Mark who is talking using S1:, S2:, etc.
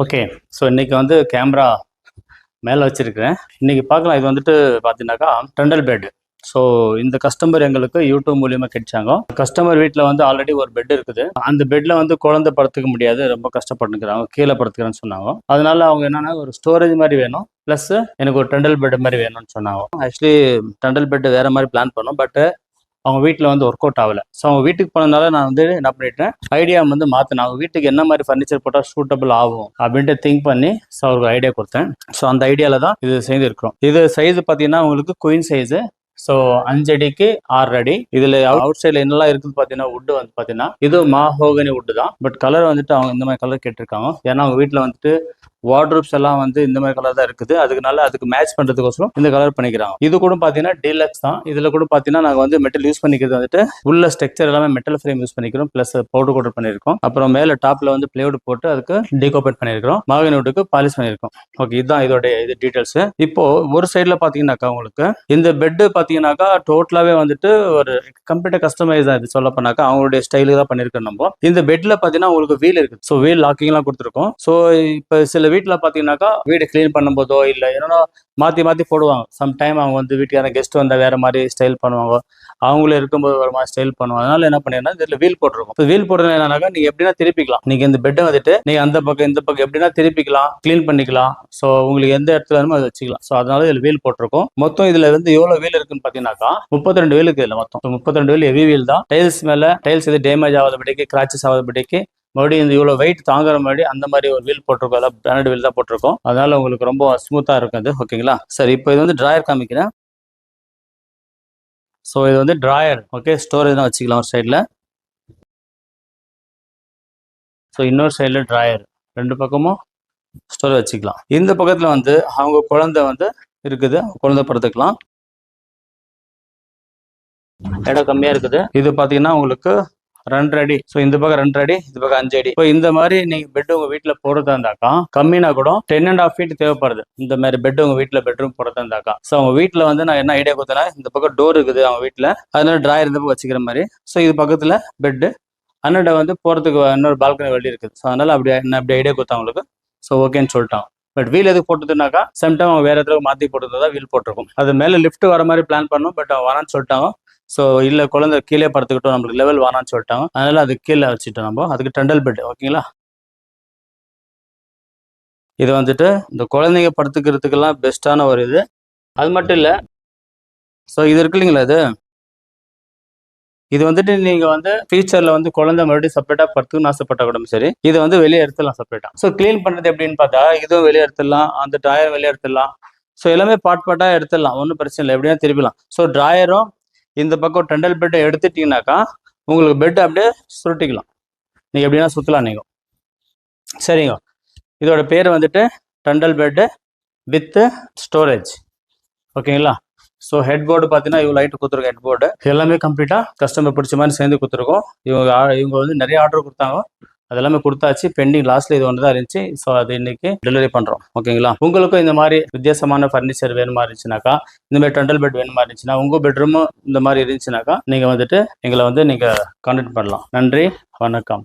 S1: Okay. So இன்னைக்கு வந்து camera மேலே வச்சிருக்கிறேன். இன்னைக்கு பார்க்கலாம். இது வந்துட்டு பார்த்தீங்கன்னாக்கா டண்டல் பெட். ஸோ இந்த கஸ்டமர் எங்களுக்கு யூடியூப் மூலியமாக கிடைச்சாங்க. கஸ்டமர் வீட்டில் வந்து ஆல்ரெடி ஒரு பெட் இருக்குது. அந்த பெட்டில் வந்து குழந்தை படுத்துக்க முடியாது, ரொம்ப கஷ்டப்பட்டுக்கிறாங்க, கீழே படுத்துக்கிறேன்னு சொன்னாங்க. அதனால அவங்க என்னன்னா ஒரு ஸ்டோரேஜ் மாதிரி வேணும், ப்ளஸ் எனக்கு ஒரு டண்டல் பெட் மாதிரி வேணும்னு சொன்னாங்க. ஆக்சுவலி டண்டல் பெட் வேற மாதிரி பிளான் பண்ணோம், பட் அவங்க வீட்டில் வந்து ஒர்க் அவுட் ஆகலை. ஸோ அவங்க வீட்டுக்கு போனதுனால நான் வந்து என்ன பண்ணிட்டேன், ஐடியா வந்து மாற்றினேன். அவங்க வீட்டுக்கு என்ன மாதிரி ஃபர்னிச்சர் போட்டால் சூட்டபிள் ஆகும் அப்படின்ட்டு திங்க் பண்ணி ஸோ அவருக்கு ஐடியா கொடுத்தேன். ஸோ அந்த ஐடியாவில் தான் இது செய்திருக்கிறோம். இது சைஸ் பார்த்தீங்கன்னா உங்களுக்கு குயின் சைஸு. ஸோ 5 அடிக்கு 6 அடி. இதுல அவுட் சைட்ல என்னெல்லாம் இருக்குது பார்த்தீங்கன்னா, வுட் வந்து பார்த்தீங்கன்னா இது மாஹோகனி வுட் தான். பட் கலர் வந்துட்டு அவங்க இந்த மாதிரி கலர் கேட்டிருக்காங்க. ஏன்னா அவங்க வீட்டில் வந்துட்டு வார்ட்ரூப்ஸ் எல்லாம் வந்து இந்த மாதிரி கலர் தான் இருக்குது. அதுக்கு மேட்ச் பண்றதுக்கோசரம் இந்த கலர் பண்ணிக்கிறாங்க. இது கூட பார்த்தீங்கன்னா டீலக்ஸ் தான். இதுல கூட பார்த்தீங்கன்னா நாங்கள் வந்து மெட்டல் யூஸ் பண்ணிக்கிறது வந்துட்டு உள்ள ஸ்ட்ரக்சர் எல்லாமே மெட்டல் ஃப்ரேம் யூஸ் பண்ணிக்கிறோம், பிளஸ் பவுடர் கோட் பண்ணியிருக்கோம். அப்புறம் மேல டாப்ல வந்து பிளேவுட் போட்டு அதுக்கு டீகோபேட் பண்ணியிருக்கிறோம், மாகனி வுட்டுக்கு பாலிஷ் பண்ணியிருக்கோம். ஓகே, இதுதான் இதோட இது டீடைல்ஸ். இப்போ ஒரு சைட்ல பாத்தீங்கன்னாக்கா உங்களுக்கு இந்த பெட் பாத்தீங்கன்னாக்கா டோட்டலாவே வந்துட்டு ஒரு கம்ப்ளீட்டா கஸ்டமைஸ் தான். இது சொல்ல போனாக்கா அவங்களுடைய ஸ்டைலுக்கு தான் பண்ணிருக்கோம். நம்ம இந்த பெட்ல பாத்தீங்கன்னா உங்களுக்கு வீல் இருக்கு. ஸோ வீல் லாக்கிங் எல்லாம் கொடுத்துருக்கோம். ஸோ இப்போ சில வீட்டுல பாத்தீங்கன்னாக்கா வீடு கிளீன் பண்ணும்போதோ இல்ல என்னன்னா மாத்தி போடுவாங்க. சம் டைம் அவங்க வந்து வீட்டுக்கான கெஸ்ட் வந்தா வேற மாதிரி ஸ்டைல் பண்ணுவாங்க, அவங்களே இருக்கும்போது ஒரு மாதிரி ஸ்டைல் பண்ணுவாங்க. அதனால என்ன பண்ணிருந்தா இதுல வீல் போட்டிருக்கும். இப்போ வீல் போடுறது என்னன்னாக்கா நீங்க எப்படின்னா திருப்பிக்கலாம். நீங்க இந்த பெட்டை வந்துட்டு நீங்க அந்த பக்கம் இந்த பக்கம் எப்படின்னா திருப்பிக்கலாம், கிளீன் பண்ணிக்கலாம். ஸோ உங்களுக்கு எந்த இடத்துல வேணுமோ அதை வச்சுக்கலாம். ஸோ அதனால இதுல வீல் போட்டிருக்கும். மொத்தம் இதுல வந்து எவ்வளவு வீல் இருக்குன்னு பாத்தீங்கன்னாக்கா 32 வீல் இருக்கு. இதுல மொத்தம் 32 வீல் ஹெவி வீல் தான். டைல்ஸ் மேல டைல்ஸ் இது டேமேஜ் ஆகாதபடிக்கு, கிராச்சஸ் ஆகாதபடிக்கு மறுபடியும் இந்த இவ்வளவு வெயிட் தாங்குற மாதிரி அந்த மாதிரி ஒரு வீல் போட்டிருக்கோம். எல்லாம் பிராண்டட் வீல் தான் போட்டிருக்கோம். அதனால உங்களுக்கு ரொம்ப ஸ்மூத்தா இருக்கும் அது. ஓகேங்களா? சரி, இப்போ இது வந்து டிராயர் காமிக்கிறேன். ஸோ இது வந்து டிராயர். ஓகே, ஸ்டோரேஜ் தான் வச்சுக்கலாம் ஒரு சைடில். ஸோ இன்னொரு சைடில் டிராயர், ரெண்டு பக்கமும் ஸ்டோரேஜ் வச்சுக்கலாம். இந்த பக்கத்தில் வந்து அவங்க குழந்தை வந்து இருக்குது, குழந்தை படுத்துக்கலாம், இடம் கம்மியாக இருக்குது. இது பார்த்தீங்கன்னா உங்களுக்கு 2 அடி. ஸோ இந்த பக்கம் 2 அடி, இந்த பக்கம் 5 அடி. இப்போ இந்த மாதிரி நீங்க பெட் உங்க வீட்டில் போடுறதா இருந்தாக்கா கம்மினா கூட 10.5 ஃபீட் தேவைப்படுது. இந்த மாதிரி பெட் உங்க வீட்டில் பெட்ரூம் போடுறதா இருந்தாக்கா. ஸோ அவங்க வீட்டில் வந்து நான் என்ன ஐடியா கொடுத்தேன்னா, இந்த பக்கம் டோர் இருக்குது அவங்க வீட்டில், அதனால டிராயர் இந்த பக்கம் வச்சுக்கிற மாதிரி. ஸோ இது பக்கத்தில் பெட்டு, அண்ணட வந்து போகிறதுக்கு இன்னொரு பால்கனி வெளியே இருக்குது. ஸோ அதனால அப்படி ஐடியா கொடுத்தா அவங்களுக்கு. ஸோ ஓகேன்னு சொல்லிட்டான். பட் வீல் எதுக்கு போட்டதுனாக்கா சம்டைம் அவங்க வேற இடத்துல மாற்றி போட்டது வீல் போட்டிருக்கும். அது மேலே லிஃப்ட் வர மாதிரி பிளான் பண்ணோம், பட் அவன் வரான்னு சொல்லிட்டாங்க. ஸோ இல்ல குழந்தை கீழே படுத்துக்கிட்டோம், நம்மளுக்கு லெவல் வேணான்னு சொல்லிட்டாங்க. அதனால அது கீழே வச்சுட்டோம் நம்ம. அதுக்கு டண்டல் பெட். ஓகேங்களா? இது வந்துட்டு இந்த குழந்தைங்க படுத்துக்கிறதுக்கெல்லாம் பெஸ்டான ஒரு இது. அது மட்டும் இல்ல, ஸோ இது இருக்கு இல்லைங்களா, இது வந்துட்டு நீங்க வந்து ஃபியூச்சர்ல வந்து குழந்தை மறுபடியும் செப்பரேட்டா படுத்துக்கணும்னு ஆசைப்பட்ட கூட சரி, இதை வந்து வெளியே எடுத்துடலாம் செப்பரேட்டா. ஸோ கிளீன் பண்றது எப்படின்னு பார்த்தா இதுவும் வெளியே எடுத்துடலாம், அந்த டிராயர் வெளியே எடுத்துடலாம். ஸோ எல்லாமே பார்ட்டா எடுத்துடலாம், ஒன்றும் பிரச்சனை இல்லை, எப்படியா திருப்பிலாம். ஸோ டிராயரும் இந்த பக்கம் டண்டல் பெட்டை எடுத்துட்டீங்கன்னாக்கா உங்களுக்கு பெட் அப்படியே சுருட்டிக்கலாம். நீங்க எப்படின்னா சுத்தலாம் நீங்க. சரிங்க, இதோட பேர் வந்துட்டு டண்டல் பெட்டு வித் ஸ்டோரேஜ். ஓகேங்களா? ஸோ ஹெட் போர்டு பார்த்தீங்கன்னா இவ்வளோ லைட் கொடுத்துருக்கோம். ஹெட் போர்டு எல்லாமே கம்ப்ளீட்டாக கஸ்டமர் பிடிச்ச மாதிரி சேர்ந்து கொடுத்துருக்கோம். இவங்க வந்து நிறைய ஆர்டர் கொடுத்தாங்க, அதெல்லாமே கொடுத்தாச்சு. பெண்டிங் லாஸ்ட்ல இது ஒன்று தான் இருந்துச்சு. ஸோ அது இன்னைக்கு டெலிவரி பண்றோம். ஓகேங்களா? உங்களுக்கும் இந்த மாதிரி வித்தியாசமான ஃபர்னிச்சர் வேணுமா இருந்துச்சுனாக்கா, இந்த மாதிரி டண்டல் பெட் வேணுமா இருந்துச்சுன்னா, உங்க பெட்ரூமும் இந்த மாதிரி இருந்துச்சுனாக்கா நீங்க வந்துட்டு எங்களை வந்து நீங்க கான்டாக்ட் பண்ணலாம். நன்றி, வணக்கம்.